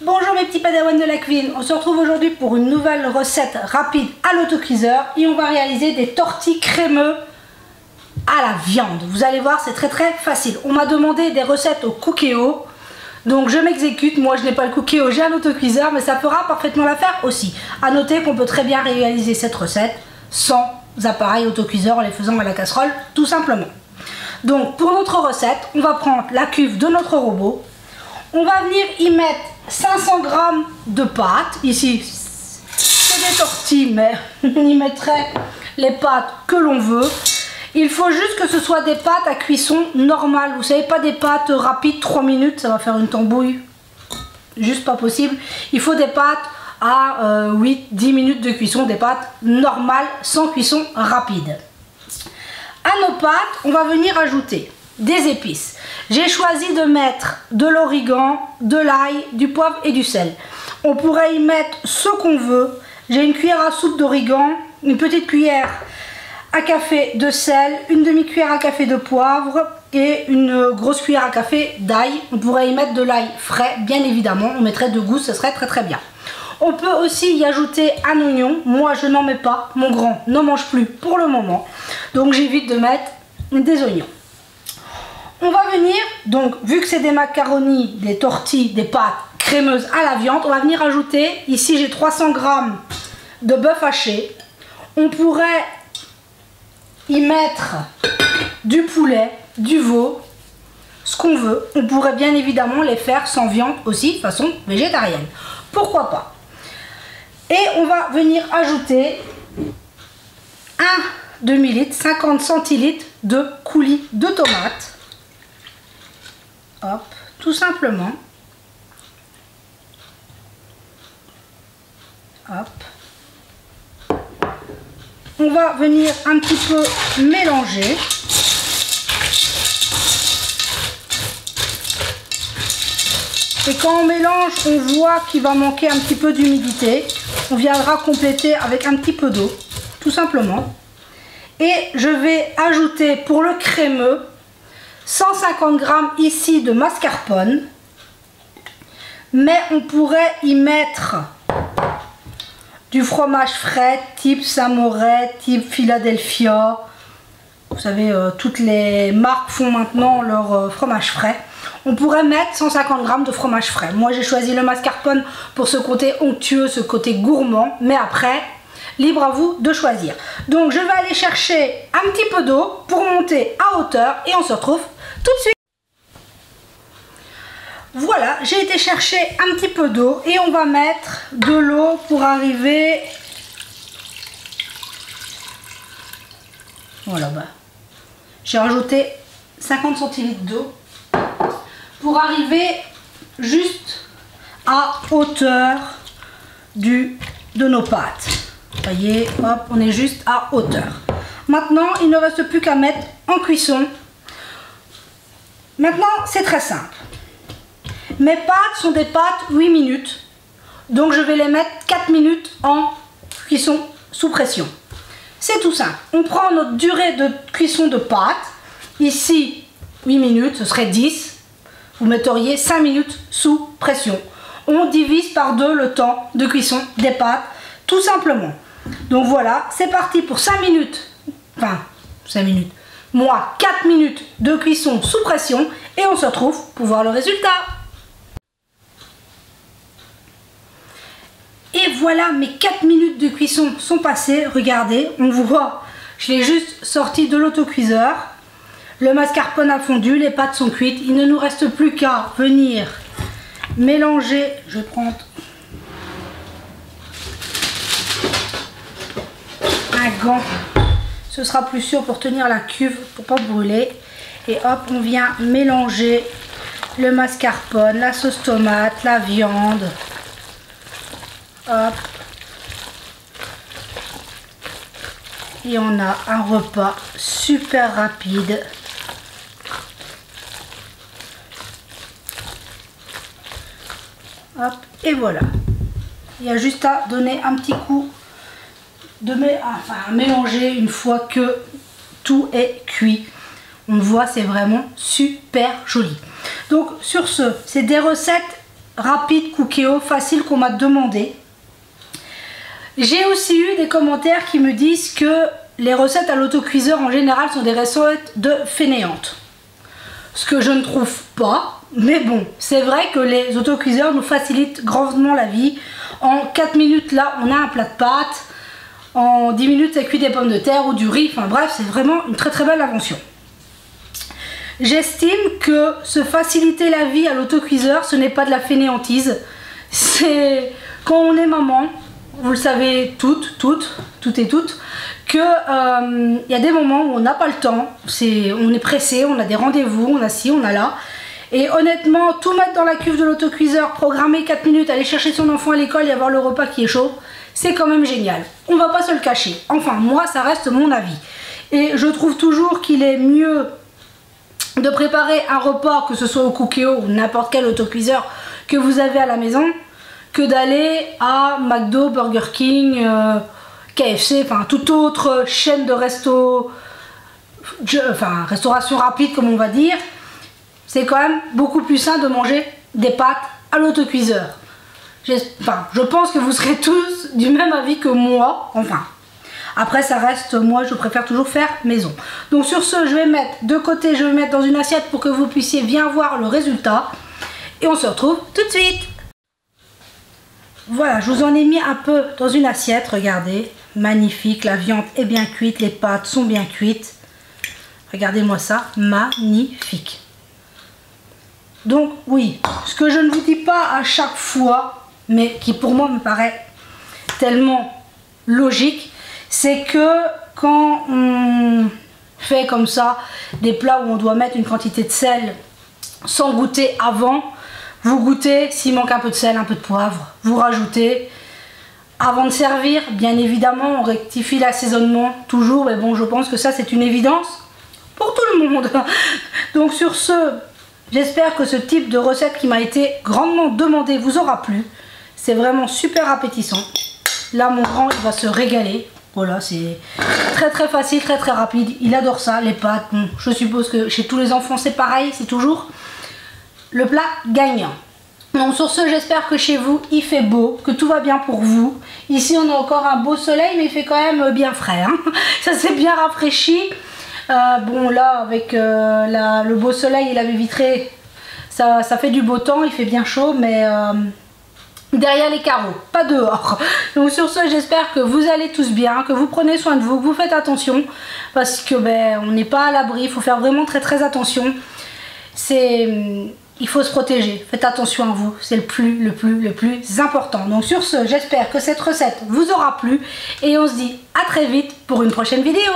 Bonjour mes petits padawans de la cuisine, on se retrouve aujourd'hui pour une nouvelle recette rapide à l'autocuiseur et on va réaliser des tortillas crémeux à la viande. Vous allez voir, c'est très facile. On m'a demandé des recettes au Cookéo, donc je m'exécute. Moi je n'ai pas le Cookéo, j'ai un autocuiseur, mais ça fera parfaitement l'affaire aussi. A noter qu'on peut très bien réaliser cette recette sans appareil autocuiseur en les faisant à la casserole tout simplement. Donc pour notre recette, on va prendre la cuve de notre robot. On va venir y mettre 500 g de pâte. Ici, c'est des tortillas, mais on y mettrait les pâtes que l'on veut. Il faut juste que ce soit des pâtes à cuisson normale. Vous savez, pas des pâtes rapides, 3 minutes, ça va faire une tambouille. Juste pas possible. Il faut des pâtes à 8-10 minutes de cuisson, des pâtes normales, sans cuisson rapide. À nos pâtes, on va venir ajouter des épices. J'ai choisi de mettre de l'origan, de l'ail, du poivre et du sel. On pourrait y mettre ce qu'on veut. J'ai une cuillère à soupe d'origan, une petite cuillère à café de sel, une demi-cuillère à café de poivre et une grosse cuillère à café d'ail. On pourrait y mettre de l'ail frais, bien évidemment. On mettrait de goût, ce serait très bien. On peut aussi y ajouter un oignon. Moi, je n'en mets pas. Mon grand n'en mange plus pour le moment. Donc, j'évite de mettre des oignons. On va venir, donc, vu que c'est des macaronis, des tortillas, des pâtes crémeuses à la viande, on va venir ajouter, ici j'ai 300 g de bœuf haché. On pourrait y mettre du poulet, du veau, ce qu'on veut. On pourrait bien évidemment les faire sans viande aussi, de façon végétarienne. Pourquoi pas? Et on va venir ajouter un demi-litre, 50 centilitres de coulis de tomates. Hop, tout simplement. Hop. On va venir un petit peu mélanger. Et quand on mélange, on voit qu'il va manquer un petit peu d'humidité. On viendra compléter avec un petit peu d'eau, tout simplement. Et je vais ajouter pour le crémeux 150 g ici de mascarpone. Mais on pourrait y mettre du fromage frais type Saint-Moret, type Philadelphia. Vous savez, toutes les marques font maintenant leur fromage frais. On pourrait mettre 150 g de fromage frais. Moi, j'ai choisi le mascarpone pour ce côté onctueux, ce côté gourmand. Mais après, libre à vous de choisir. Donc, je vais aller chercher un petit peu d'eau pour monter à hauteur et on se retrouve tout de suite. Voilà, j'ai été chercher un petit peu d'eau et on va mettre de l'eau pour arriver. Voilà, j'ai rajouté 50 centilitres d'eau pour arriver juste à hauteur de nos pâtes. Vous voyez, hop, on est juste à hauteur. Maintenant, il ne reste plus qu'à mettre en cuisson. Maintenant, c'est très simple. Mes pâtes sont des pâtes 8 minutes. Donc, je vais les mettre 4 minutes en cuisson sous pression. C'est tout simple. On prend notre durée de cuisson de pâtes. Ici, 8 minutes, ce serait 10. Vous metteriez 5 minutes sous pression. On divise par 2 le temps de cuisson des pâtes, tout simplement. Donc voilà, c'est parti pour 5 minutes. Enfin, 5 minutes. Moi, 4 minutes de cuisson sous pression. Et on se retrouve pour voir le résultat. Et voilà, mes 4 minutes de cuisson sont passées. Regardez, on voit, je l'ai juste sorti de l'autocuiseur. Le mascarpone a fondu, les pâtes sont cuites. Il ne nous reste plus qu'à venir mélanger. Je vais prendre un gant. Ce sera plus sûr pour tenir la cuve, pour pas brûler. Et hop, on vient mélanger le mascarpone, la sauce tomate, la viande. Hop. Et on a un repas super rapide. Hop, et voilà. Il y a juste à donner un petit coup à mélanger une fois que tout est cuit. On voit, c'est vraiment super joli. Donc sur ce, c'est des recettes rapide Cookéo, facile qu'on m'a demandé. J'ai aussi eu des commentaires qui me disent que les recettes à l'autocuiseur en général sont des recettes de fainéantes. Ce que je ne trouve pas, mais bon, c'est vrai que les autocuiseurs nous facilitent grandement la vie. En 4 minutes là, on a un plat de pâtes. En 10 minutes, ça cuit des pommes de terre ou du riz. Enfin bref, c'est vraiment une très belle invention. J'estime que se faciliter la vie à l'autocuiseur, ce n'est pas de la fainéantise. C'est quand on est maman, vous le savez toutes et toutes, que y a des moments où on n'a pas le temps, on est pressé, on a des rendez-vous, on a ci, on a là. Et honnêtement, tout mettre dans la cuve de l'autocuiseur, programmer 4 minutes, aller chercher son enfant à l'école et avoir le repas qui est chaud, c'est quand même génial. On va pas se le cacher. Enfin, moi, ça reste mon avis. Et je trouve toujours qu'il est mieux de préparer un repas, que ce soit au Cookéo ou n'importe quel autocuiseur que vous avez à la maison, que d'aller à McDo, Burger King, KFC, enfin toute autre chaîne de restauration rapide comme on va dire. C'est quand même beaucoup plus sain de manger des pâtes à l'autocuiseur. Je pense que vous serez tous du même avis que moi. Enfin, après ça reste, moi je préfère toujours faire maison. Donc sur ce, je vais mettre de côté, je vais mettre dans une assiette pour que vous puissiez bien voir le résultat. Et on se retrouve tout de suite. Voilà, je vous en ai mis un peu dans une assiette, regardez. Magnifique, la viande est bien cuite, les pâtes sont bien cuites. Regardez-moi ça, magnifique. Donc oui, ce que je ne vous dis pas à chaque fois, mais qui pour moi me paraît tellement logique, c'est que quand on fait comme ça des plats où on doit mettre une quantité de sel sans goûter avant, vous goûtez, s'il manque un peu de sel, un peu de poivre, vous rajoutez. Avant de servir, bien évidemment, on rectifie l'assaisonnement toujours, mais bon, je pense que ça c'est une évidence pour tout le monde. Donc sur ce, j'espère que ce type de recette qui m'a été grandement demandé vous aura plu. C'est vraiment super appétissant. Là, mon grand, il va se régaler. Voilà, c'est très facile, très rapide. Il adore ça, les pâtes. Bon, je suppose que chez tous les enfants, c'est pareil, c'est toujours le plat gagnant. Donc sur ce, j'espère que chez vous, il fait beau, que tout va bien pour vous. Ici, on a encore un beau soleil, mais il fait quand même bien frais. Hein. Ça s'est bien rafraîchi. Bon là avec le beau soleil et la baie vitrée, ça fait du beau temps, il fait bien chaud, mais derrière les carreaux, pas dehors. Donc sur ce, j'espère que vous allez tous bien, que vous prenez soin de vous, que vous faites attention, parce que on n'est pas à l'abri, il faut faire vraiment très attention. Il faut se protéger, faites attention à vous, c'est le plus important. Donc sur ce, j'espère que cette recette vous aura plu et on se dit à très vite pour une prochaine vidéo.